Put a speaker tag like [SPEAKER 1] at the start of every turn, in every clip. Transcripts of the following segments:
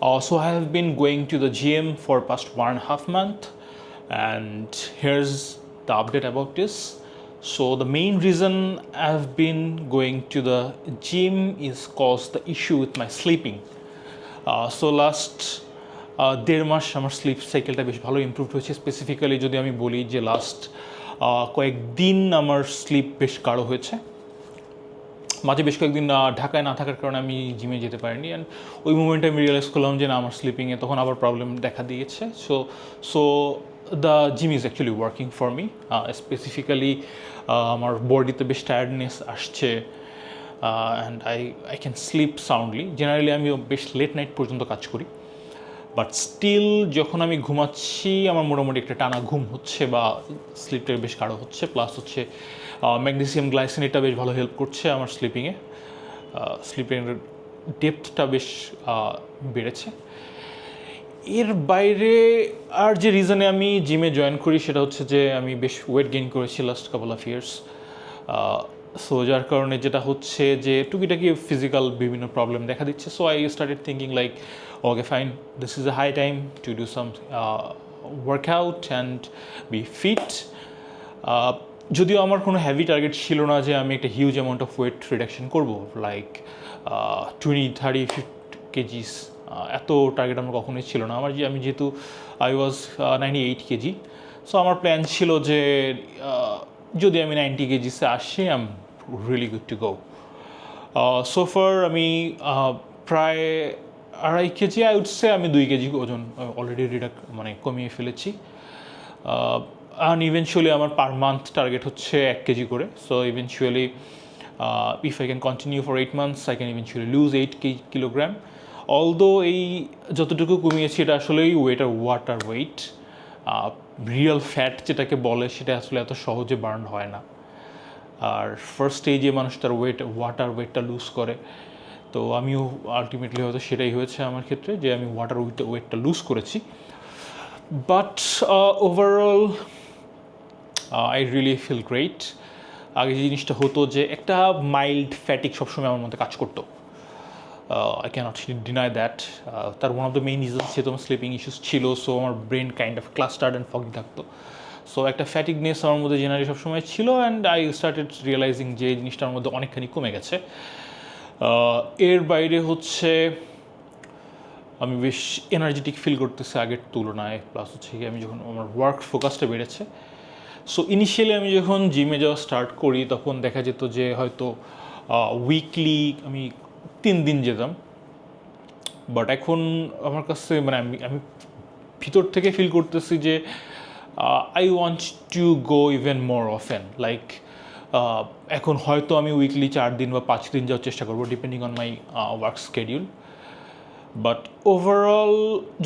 [SPEAKER 1] So I have been going to the gym for past 1.5 months, and here's the update about this. So the main reason I've been going to the gym is cause the issue with my sleeping. So last 1.5 মাস আমার slip সাইকেলটা বেশ ভালো improve হয়েছে। Specifically যদি আমি বলি যে last কয়েকদিন আমার স্লিপ বেশ গাঢ় হয়েছে। মাঝে বেশ কয়েকদিন ঢাকায় না থাকার কারণে আমি জিমে যেতে পারিনি, অ্যান্ড ওই মুমেন্টে আমি রিয়েলাইজ করলাম যে না, আমার স্লিপিংয়ে তখন আবার প্রবলেম দেখা দিয়েছে। So the gym is actually working for me. Specifically আমার বডিতে বেশ টায়ার্ডনেস আসছে, and I can slip soundly. Generally আমি বেশ লেট নাইট পর্যন্ত কাজ করি, বাট স্টিল যখন আমি ঘুমাচ্ছি আমার মোটামুটি একটা টানা ঘুম হচ্ছে বা স্লিপটা বেশ গাঢ় হচ্ছে। প্লাস হচ্ছে ম্যাগনেসিয়াম গ্লাইসিনেটটা বেশ ভালো হেল্প করছে আমার স্লিপিংয়ে। স্লিপের ডেপথটা বেশ বেড়েছে। এর বাইরে আর যে রিজনে আমি জিমে জয়েন করি সেটা হচ্ছে যে আমি বেশ ওয়েট গেইন করেছি last couple of years. So যার কারণে যেটা হচ্ছে যে টুকিটাকি ফিজিক্যাল বিভিন্ন প্রবলেম দেখা দিচ্ছে। So I started thinking like, okay fine, this is a high time to do some workout and be fit. যদিও আমার কোনো হেভি টার্গেট ছিল না যে আমি একটা huge amount of weight reduction করবো, লাইক 20-30-50 কেজিস। এত টার্গেট আমার কখনোই ছিল না। আমি যেহেতু আই ওয়াজ 98 কেজি, সো আমার প্ল্যান ছিল যে যদি আমি 90 কেজিসে আসি I am really good to go. সোফার আমি প্রায় 2.5 কেজি, আই উড সে আমি 2 কেজি ওজন অলরেডি কমিয়ে ফেলেছি। অ্যান্ড ইভেনচুয়ালি আমার পার মান্থ টার্গেট হচ্ছে 1 কেজি করে। So eventually if I can continue for 8 months I can eventually lose 8 kilogram. Although এই যতটুকু কমিয়েছি এটা আসলেই ওয়াটার ওয়েট। রিয়েল ফ্যাট যেটাকে বলে সেটা আসলে এত সহজে বার্ন হয় না। আর ফার্স্ট স্টেজে মানুষ তার ওয়াটার ওয়েটটা লুজ করে। তো আমিও আলটিমেটলি হয়তো সেটাই হয়েছে আমার ক্ষেত্রে, যে আমি ওয়াটার ওয়েটটা লুজ করেছি। But overall I really feel great. আগে যে জিনিসটা হতো যে একটা মাইল্ড ফ্যাটিক সবসময় আমার মধ্যে কাজ করতো, আই ক্যানট ডিনাই দ্যাট। তার one of the main reasons যেহেতু আমার স্লিপিং ইস্যুস ছিল, সো আমার brain kind of clustered and foggy থাকতো। সো একটা ফ্যাটিকনেস আমার মধ্যে জেনারেলি সবসময় ছিল, অ্যান্ড আই স্টার্টেড রিয়েলাইজিং যে এই জিনিসটা আমার মধ্যে অনেকখানি কমে গেছে। এর বাইরে হচ্ছে আমি বেশ এনার্জেটিক ফিল করতেছি আগের তুলনায়। প্লাস হচ্ছে কি আমি যখন আমার ওয়ার্ক ফোকাসটা বেড়েছে। সো ইনিশিয়ালি আমি যখন জিমে যাওয়া স্টার্ট করি তখন দেখা যেত যে হয়তো উইকলি আমি 3 দিন যেতাম, বাট এখন আমার কাছে আমি ভিতর থেকে ফিল করতেছি যে I want to go even more often. Like এখন হয়তো আমি উইকলি 4 দিন বা 5 দিন যাওয়ার চেষ্টা করবো, depending on my work schedule. But overall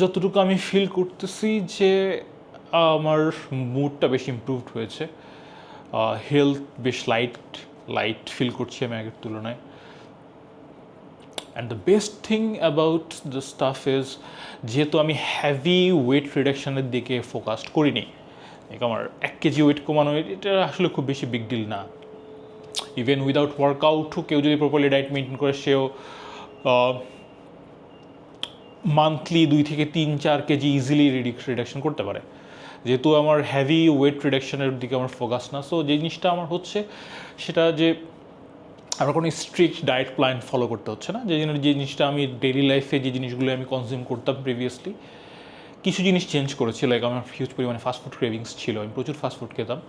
[SPEAKER 1] যতটুকু আমি ফিল করতেছি যে আমার মুডটা বেশ ইমপ্রুভড হয়েছে, হেলথ বেশ লাইট ফিল করছি আমি আগের তুলনায়। And the best thing about the staff is, যেহেতু আমি হ্যাভি ওয়েট রিডাকশানের দিকে ফোকাসড করিনি, আমার 1 কেজি ওয়েট কমানো এটা আসলে খুব বেশি বিগ ডিল না। ইভেন উইদাউট ওয়ার্কআউটও কেউ যদি প্রপারলি ডায়েট মেনটেন করে সেও মান্থলি 2-3-4 কেজি ইজিলি রিডাকশন করতে পারে। যেহেতু আমার হ্যাভি ওয়েট রিডাকশনের দিকে আমার ফোকাস না, সো যে জিনিসটা আমার হচ্ছে সেটা যে আমার কোনো স্ট্রিক্ট ডায়েট প্ল্যান ফলো করতে হচ্ছে না। যে জিনিসটা আমি ডেইলি লাইফে যে জিনিসগুলো আমি কনজিউম করতাম প্রিভিয়াসলি, কিছু জিনিস চেঞ্জ করেছি। লাইক আমার হিউজ পরিমাণে ফাস্টফুড ক্রেভিংস ছিল, আমি প্রচুর ফাস্টফুড খেতাম।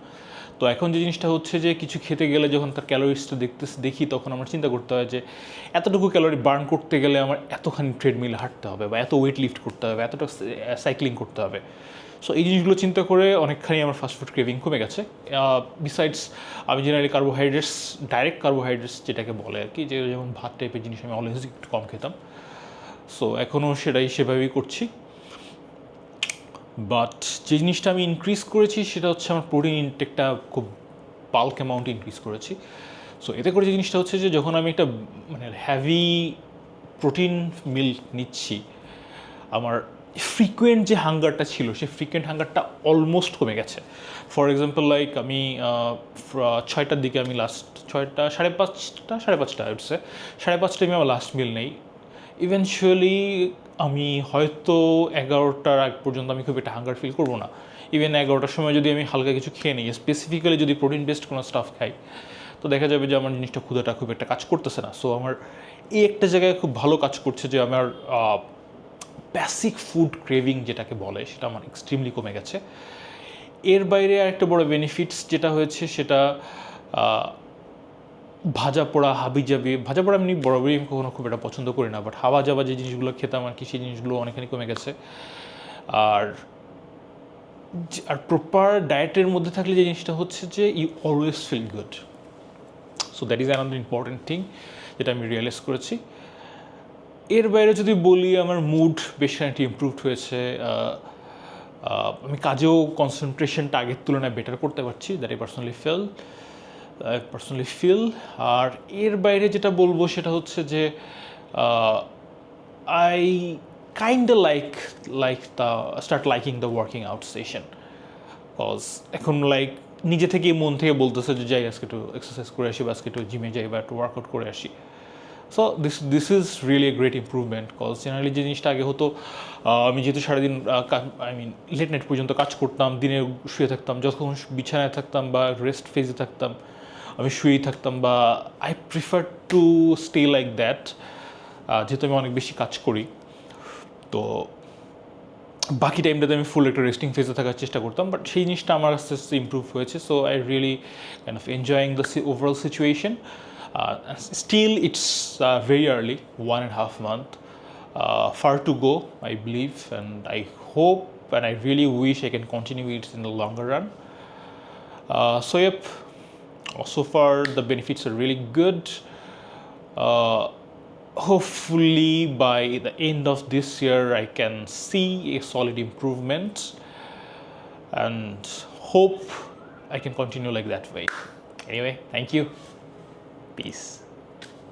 [SPEAKER 1] তো এখন যে জিনিসটা হচ্ছে যে কিছু খেতে গেলে যখন তার ক্যালোরিসটা দেখি তখন আমার চিন্তা করতে হয় যে এতটুকু ক্যালোরি বার্ন করতে গেলে আমার এতখানি ট্রেডমিলে হাঁটতে হবে, বা এত ওয়েট লিফট করতে হবে, এতটা সাইক্লিং করতে হবে। সো এই জিনিসগুলো চিন্তা করে অনেকখানি আমার ফাস্টফুড ক্রেভিং কমে গেছে। বিসাইডস আমি জেনারেলি ডাইরেক্ট কার্বোহাইড্রেটস যেটাকে বলে আর কি, যে যেমন ভাত টাইপের জিনিস আমি অলওয়েজ একটু কম খেতাম। সো এখনও সেভাবেই করছি। বাট যে জিনিসটা আমি ইনক্রিজ করেছি সেটা হচ্ছে আমার প্রোটিন ইনটেকটা খুব বাল্ক অ্যামাউন্টে ইনক্রিজ করেছি। সো এতে করে যে জিনিসটা হচ্ছে যে যখন আমি একটা হ্যাভি প্রোটিন মিল নিচ্ছি, আমার ফ্রিকুয়েন্ট যে হাঙ্গারটা ছিল সেই ফ্রিকুয়েন্ট হাঙ্গারটা অলমোস্ট কমে গেছে। ফর এক্সাম্পল লাইক আমি 6টার দিকে আমি লাস্ট 6টা 5:30 5:30 আই উড সে 5:30 আমি আমার লাস্ট মিল নেই। ইভেনচুয়ালি আমি হয়তো 11টার আগ পর্যন্ত আমি খুব একটা হাঙ্গার ফিল করবো না। ইভেন 11টার সময় যদি আমি হালকা কিছু খেয়ে নিই, স্পেসিফিক্যালি যদি প্রোটিন বেসড কোনো স্টাফ খাই, তো দেখা যাবে যে আমার জিনিসটা ক্ষুধাটা খুব একটা কাজ করতেছে না। সো আমার এই একটা জায়গায় খুব ভালো কাজ করছে যে আমার বেসিক ফুড ক্রেভিং যেটাকে বলে সেটা আমার এক্সট্রিমলি কমে গেছে। এর বাইরে আরেকটা বড় বেনিফিটস যেটা হয়েছে সেটা ভাজা পোড়া হাবিজাবি, ভাজা পোড়া আমি বরাবরই আমি কখনো খুব একটা পছন্দ করি না, বাট হাওয়া যাওয়া যে জিনিসগুলো খেতাম আর কি সেই জিনিসগুলো অনেকখানি কমে গেছে। আর আর প্রপার ডায়েটের মধ্যে থাকলে যে জিনিসটা হচ্ছে যে you always feel good. So that is another important thing যেটা আমি রিয়েলাইজ করেছি। এর বাইরে যদি বলি আমার মুড বেশ খানিকটা ইমপ্রুভড হয়েছে। আমি কাজেও কনসেন্ট্রেশনটা আগের তুলনায় বেটার করতে পারছি, দ্যাট আই পার্সোনালি ফিল। আর এর বাইরে যেটা বলবো সেটা হচ্ছে যে I kind start liking the working out session, cause এখন নিজে থেকেই মন থেকে বলতেছে যে যাই আজকে একটু এক্সারসাইজ করে আসি বা আজকে একটু জিমে যাই বা একটু ওয়ার্কআউট করে আসি। So this is really a great improvement, cause generally যে জিনিসটা আগে হতো, আমি যেহেতু সারাদিন লেট নাইট পর্যন্ত কাজ করতাম, দিনে শুয়ে থাকতাম, যখন বিছানায় থাকতাম বা রেস্ট ফেজে থাকতাম আমি শুয়েই থাকতাম, বা I prefer to stay like that, যেহেতু আমি অনেক বেশি কাজ করি। তো বাকি টাইমটাতে আমি ফুল একটা রেস্টিং ফেজে থাকার চেষ্টা করতাম, বাট সেই জিনিসটা আমার আস্তে আস্তে ইম্প্রুভ হয়েছে। So I really kind of enjoying the overall situation. Still, it's very early, 1.5 month, far to go, I believe, and I hope and I really wish I can continue it in the longer run. So yep, so far the benefits are really good. Hopefully by the end of this year I can see a solid improvement and hope I can continue like that way. Anyway, thank you. Peace.